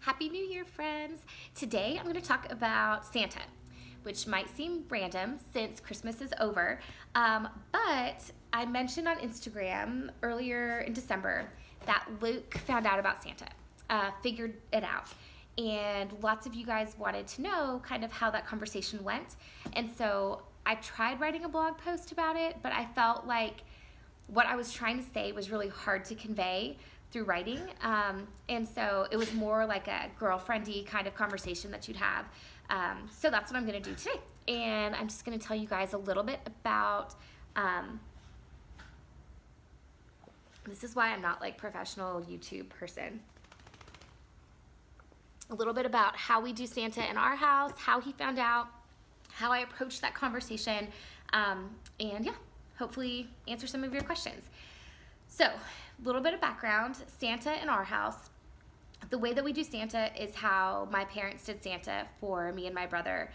Happy New Year, friends! Today I'm going to talk about Santa, which might seem random since Christmas is over, but I mentioned on Instagram earlier in December that Luke found out about Santa, figured it out, and lots of you guys wanted to know kind of how that conversation went, and so I tried writing a blog post about it, but I felt like what I was trying to say was really hard to convey through writing, and so it was more like a girlfriendy kind of conversation that you'd have. So that's what I'm going to do today, and I'm just going to tell you guys a little bit about. This is why I'm not like professional YouTube person. A little bit about how we do Santa in our house, how he found out, how I approached that conversation, and yeah, hopefully answer some of your questions. So, a little bit of background. Santa in our house, the way that we do Santa is how my parents did Santa for me and my brother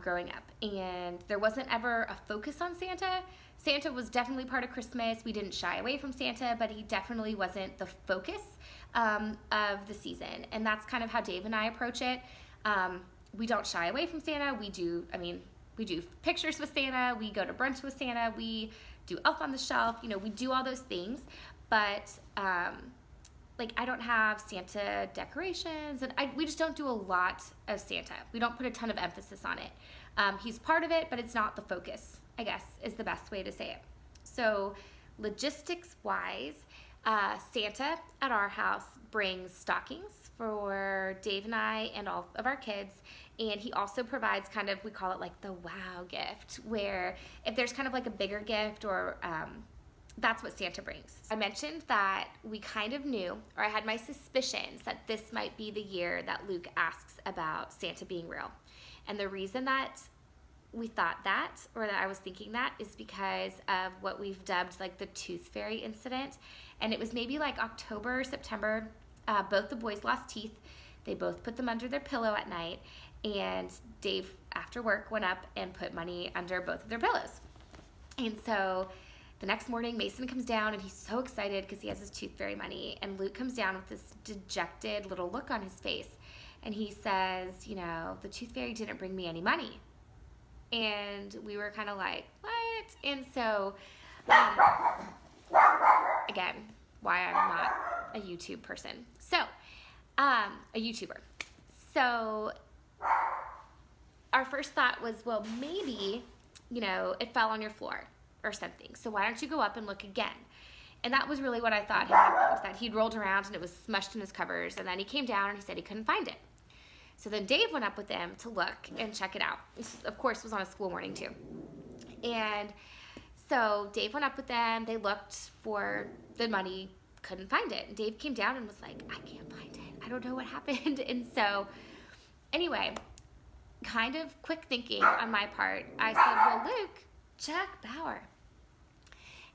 growing up. And there wasn't ever a focus on Santa. Santa was definitely part of Christmas. We didn't shy away from Santa, but he definitely wasn't the focus of the season. And that's kind of how Dave and I approach it. We don't shy away from Santa. We do pictures with Santa. We go to brunch with Santa. We do Elf on the Shelf. We do all those things. But I don't have Santa decorations, and we just don't do a lot of Santa. We don't put a ton of emphasis on it. He's part of it, but it's not the focus, I guess, is the best way to say it. So logistics-wise, Santa at our house brings stockings for Dave and I and all of our kids, and he also provides kind of, we call it like the wow gift, where if there's kind of like a bigger gift or that's what Santa brings. I mentioned that we kind of knew, or I had my suspicions that this might be the year that Luke asks about Santa being real. And the reason that we thought that, or that I was thinking that, is because of what we've dubbed like the tooth fairy incident. And it was maybe like October, September. Both the boys lost teeth. They both put them under their pillow at night. And Dave, after work, went up and put money under both of their pillows. And so the next morning, Mason comes down, and he's so excited because he has his tooth fairy money. And Luke comes down with this dejected little look on his face. And he says, the tooth fairy didn't bring me any money. And we were kind of like, what? And so, again, why I'm not a YouTube person. So, a YouTuber. So, our first thought was, well, maybe, it fell on your floor or something. So why don't you go up and look again? And that was really what I thought had happened, was that he'd rolled around and it was smushed in his covers, and then he came down and he said he couldn't find it. So then Dave went up with them to look and check it out. This, of course, was on a school morning too. And so Dave went up with them. They looked for the money, couldn't find it. And Dave came down and was like, I can't find it. I don't know what happened. And so anyway, kind of quick thinking on my part, I said, well, Luke, Chuck Bauer.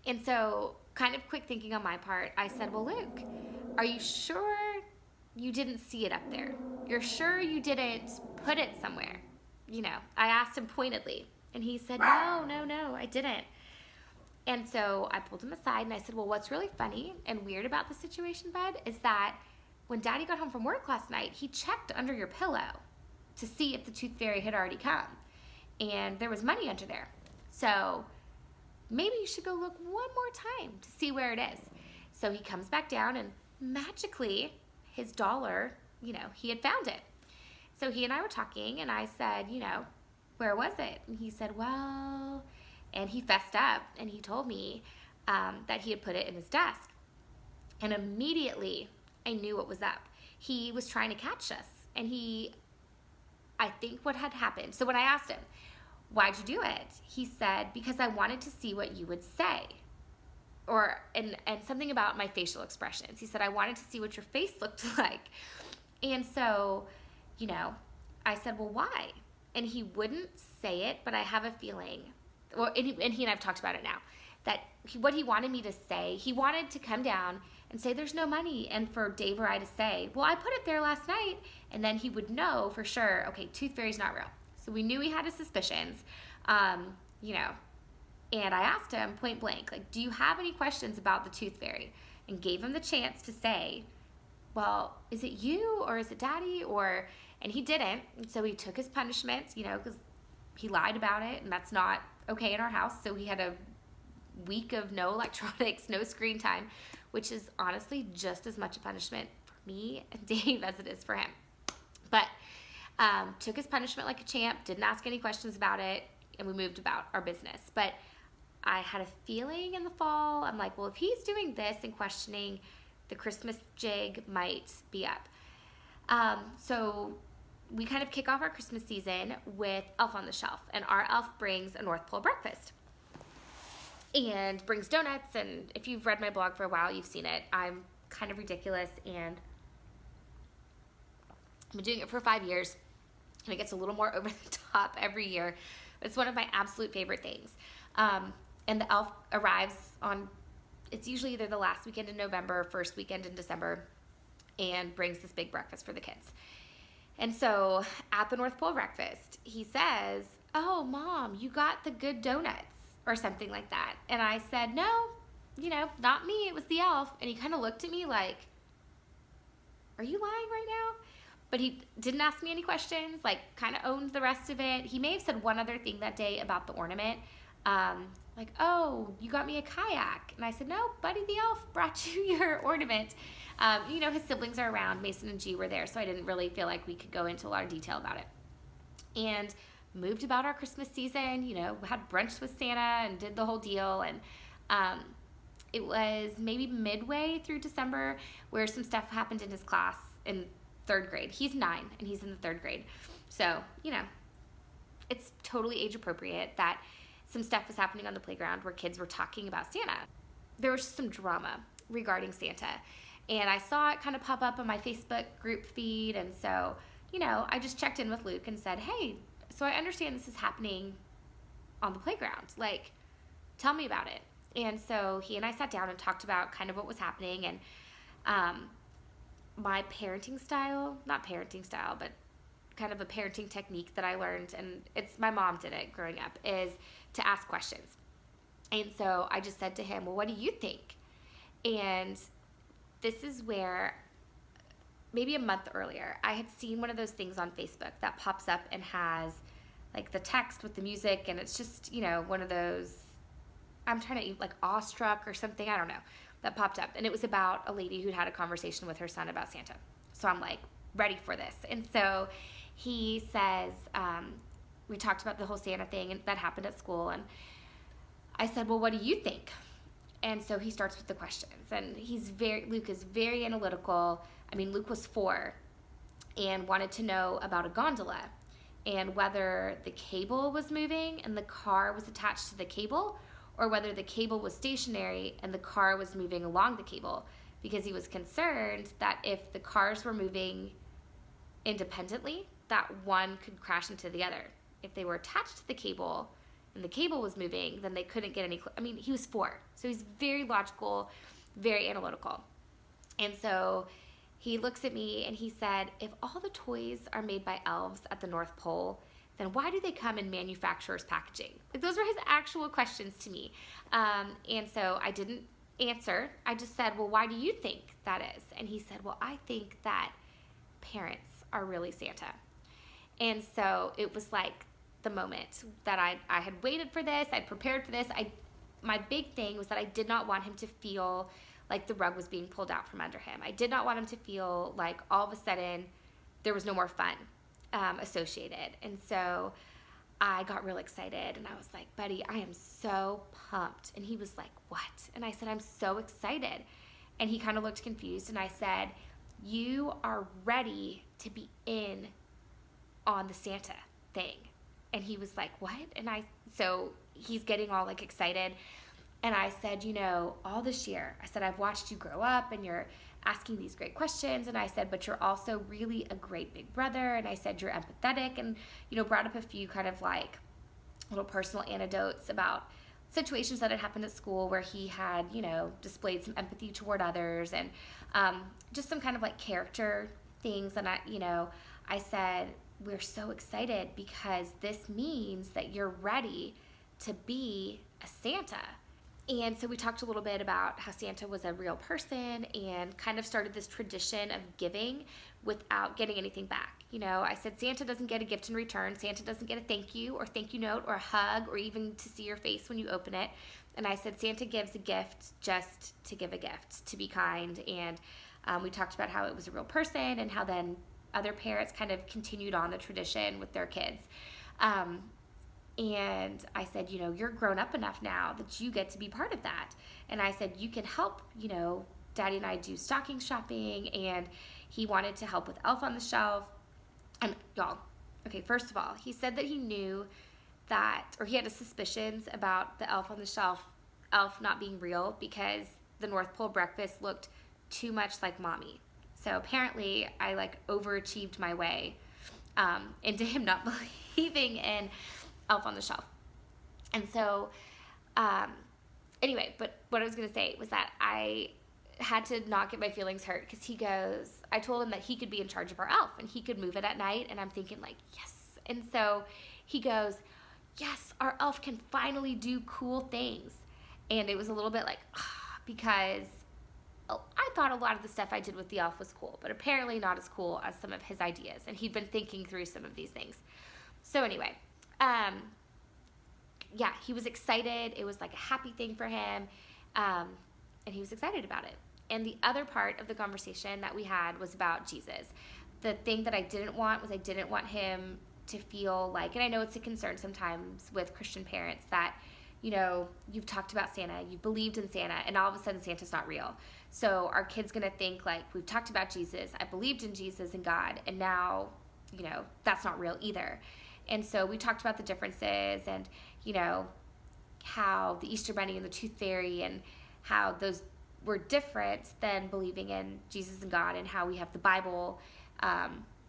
And so kind of quick thinking on my part, I said, well, Luke, are you sure you didn't see it up there? You're sure you didn't put it somewhere? I asked him pointedly, and he said, no, I didn't. And so I pulled him aside and I said, well, what's really funny and weird about the situation, bud, is that when Daddy got home from work last night, he checked under your pillow to see if the tooth fairy had already come, and there was money under there. So maybe you should go look one more time to see where it is. So he comes back down, and magically his dollar, he had found it. So he and I were talking, and I said, where was it? And he said, well, and he fessed up, and he told me that he had put it in his desk. And immediately I knew what was up. He was trying to catch us, and I think what had happened, so when I asked him, why'd you do it? He said, because I wanted to see what you would say. And something about my facial expressions. He said, I wanted to see what your face looked like. And so, I said, well, why? And he wouldn't say it, but I have a feeling, and he and I've talked about it now, that what he wanted me to say, he wanted to come down and say there's no money, and for Dave or I to say, well, I put it there last night, and then he would know for sure, okay, tooth fairy's not real. So we knew he had his suspicions, and I asked him point blank, like, do you have any questions about the tooth fairy? And gave him the chance to say, well, is it you or is it Daddy? And he didn't. And so he took his punishment, because he lied about it, and that's not okay in our house. So he had a week of no electronics, no screen time, which is honestly just as much a punishment for me and Dave as it is for him. But took his punishment like a champ, didn't ask any questions about it, and we moved about our business. But I had a feeling in the fall, I'm like, well, if he's doing this and questioning, the Christmas jig might be up. So we kind of kick off our Christmas season with Elf on the Shelf, and our elf brings a North Pole breakfast and brings donuts. And if you've read my blog for a while, you've seen it. I'm kind of ridiculous, and I've been doing it for 5 years, and it gets a little more over the top every year. It's one of my absolute favorite things. And the elf arrives on, it's usually either the last weekend in November or first weekend in December, and brings this big breakfast for the kids. And so at the North Pole breakfast, he says, "Oh, Mom, you got the good donuts," or something like that. And I said, "No, not me. It was the elf." And he kind of looked at me like, "Are you lying right now?" But he didn't ask me any questions, like kind of owned the rest of it. He may have said one other thing that day about the ornament, like, "Oh, you got me a kayak." And I said, "No, Buddy the elf brought you your ornament." His siblings are around. Mason and G were there, so I didn't really feel like we could go into a lot of detail about it. And moved about our Christmas season, had brunch with Santa and did the whole deal. And it was maybe midway through December where some stuff happened in his class in 3rd grade. He's 9 and he's in the 3rd grade. So, it's totally age appropriate that some stuff was happening on the playground where kids were talking about Santa. There was some drama regarding Santa. And I saw it kind of pop up on my Facebook group feed. And so, I just checked in with Luke and said, "Hey, so I understand this is happening on the playground. Like, tell me about it." And so he and I sat down and talked about kind of what was happening. And my parenting style, not parenting style, but kind of a parenting technique that I learned, and my mom did it growing up, is to ask questions. And so I just said to him, "Well, what do you think?" And this is where maybe a month earlier, I had seen one of those things on Facebook that pops up and has like the text with the music, and it's just, one of those, I'm trying to, like, awestruck or something, I don't know, that popped up. And it was about a lady who'd had a conversation with her son about Santa. So I'm like, ready for this. And so he says, we talked about the whole Santa thing and that happened at school. And I said, "Well, what do you think?" And so he starts with the questions. And Luke is very analytical. I mean, Luke was 4 and wanted to know about a gondola and whether the cable was moving and the car was attached to the cable, or whether the cable was stationary and the car was moving along the cable, because he was concerned that if the cars were moving independently, that one could crash into the other. If they were attached to the cable and the cable was moving, then they couldn't get any... he was 4, so he's very logical, very analytical. And so he looks at me and he said, "If all the toys are made by elves at the North Pole, then why do they come in manufacturer's packaging?" Like, those were his actual questions to me. And so I didn't answer. I just said, "Well, why do you think that is?" And he said, "Well, I think that parents are really Santa." And so it was like the moment that I had waited for this. I'd prepared for this. My big thing was that I did not want him to feel like the rug was being pulled out from under him. I did not want him to feel like all of a sudden there was no more fun associated. And so I got real excited and I was like, "Buddy, I am so pumped." And he was like, "What?" And I said, "I'm so excited." And he kind of looked confused, and I said, "You are ready to be in on the Santa thing." And he was like, "What?" And so he's getting all like excited. And I said, "All this year," I said, "I've watched you grow up and you're asking these great questions." And I said, "But you're also really a great big brother." And I said, "You're empathetic," and, brought up a few kind of like little personal anecdotes about situations that had happened at school where he had, displayed some empathy toward others, and just some kind of like character things. And I said, "We're so excited because this means that you're ready to be a Santa." And so we talked a little bit about how Santa was a real person and kind of started this tradition of giving without getting anything back. You know, I said Santa doesn't get a gift in return. Santa doesn't get a thank you note or a hug or even to see your face when you open it. And I said Santa gives a gift just to give a gift, to be kind. And we talked about how it was a real person and how then other parents kind of continued on the tradition with their kids. And I said, you know, you're grown up enough now that you get to be part of that. And I said, you can help, you know, Daddy and I do stocking shopping, and he wanted to help with Elf on the Shelf. And y'all, okay, first of all, he said that he knew that, or he had his suspicions about the Elf on the Shelf elf not being real because the North Pole breakfast looked too much like Mommy. So apparently I like overachieved my way into him not believing in Elf on the Shelf. And so anyway, but what I was going to say was that I had to not get my feelings hurt because he goes, I told him that he could be in charge of our elf and he could move it at night, and I'm thinking like, yes. And so he goes, yes, our elf can finally do cool things. And it was a little bit like, because I thought a lot of the stuff I did with the elf was cool, but apparently not as cool as some of his ideas, and he'd been thinking through some of these things. So anyway, yeah, he was excited. It was like a happy thing for him, and he was excited about it. And the other part of the conversation that we had was about Jesus. The thing that I didn't want was I didn't want him to feel like, and I know it's a concern sometimes with Christian parents that, you know, you've talked about Santa, you've believed in Santa, and all of a sudden Santa's not real. So our kid's going to think like, we've talked about Jesus, I believed in Jesus and God, and now, you know, that's not real either. And so we talked about the differences and, you know, how the Easter Bunny and the Tooth Fairy and how those were different than believing in Jesus and God, and how we have the Bible,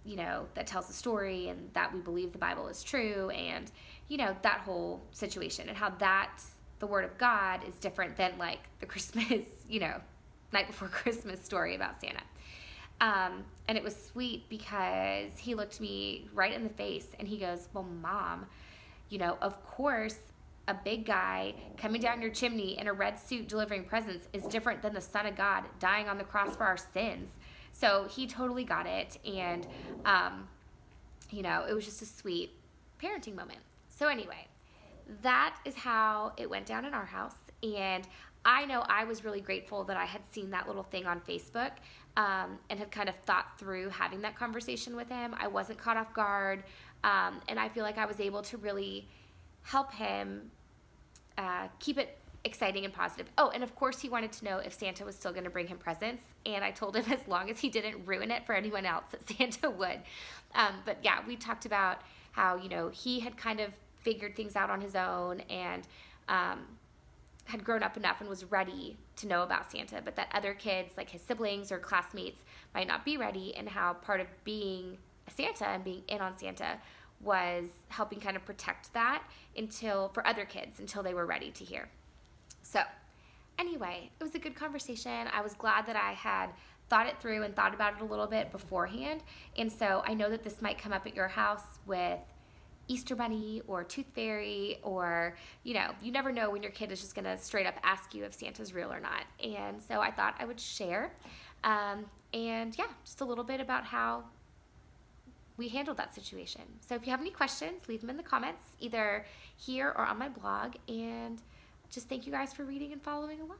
you know, that tells the story and that we believe the Bible is true, and, you know, that whole situation, and how that, the Word of God, is different than like the Christmas, you know, Night Before Christmas story about Santa. And it was sweet because he looked me right in the face and he goes, well, Mom, you know, of course, a big guy coming down your chimney in a red suit delivering presents is different than the Son of God dying on the cross for our sins. So he totally got it. And, you know, it was just a sweet parenting moment. So anyway, that is how it went down in our house. And I know I was really grateful that I had seen that little thing on Facebook and had kind of thought through having that conversation with him. I wasn't caught off guard. And I feel like I was able to really help him keep it exciting and positive. Oh, and of course he wanted to know if Santa was still going to bring him presents. And I told him as long as he didn't ruin it for anyone else that Santa would. But yeah, we talked about how, you know, he had kind of figured things out on his own and had grown up enough and was ready to know about Santa, but that other kids, like his siblings or classmates, might not be ready, and how part of being a Santa and being in on Santa was helping kind of protect that for other kids until they were ready to hear. So anyway, it was a good conversation. I was glad that I had thought it through and thought about it a little bit beforehand. And so I know that this might come up at your house with Easter Bunny or Tooth Fairy, or, you know, you never know when your kid is just going to straight up ask you if Santa's real or not. And so I thought I would share. And yeah, just a little bit about how we handled that situation. So if you have any questions, leave them in the comments, either here or on my blog. And just thank you guys for reading and following along.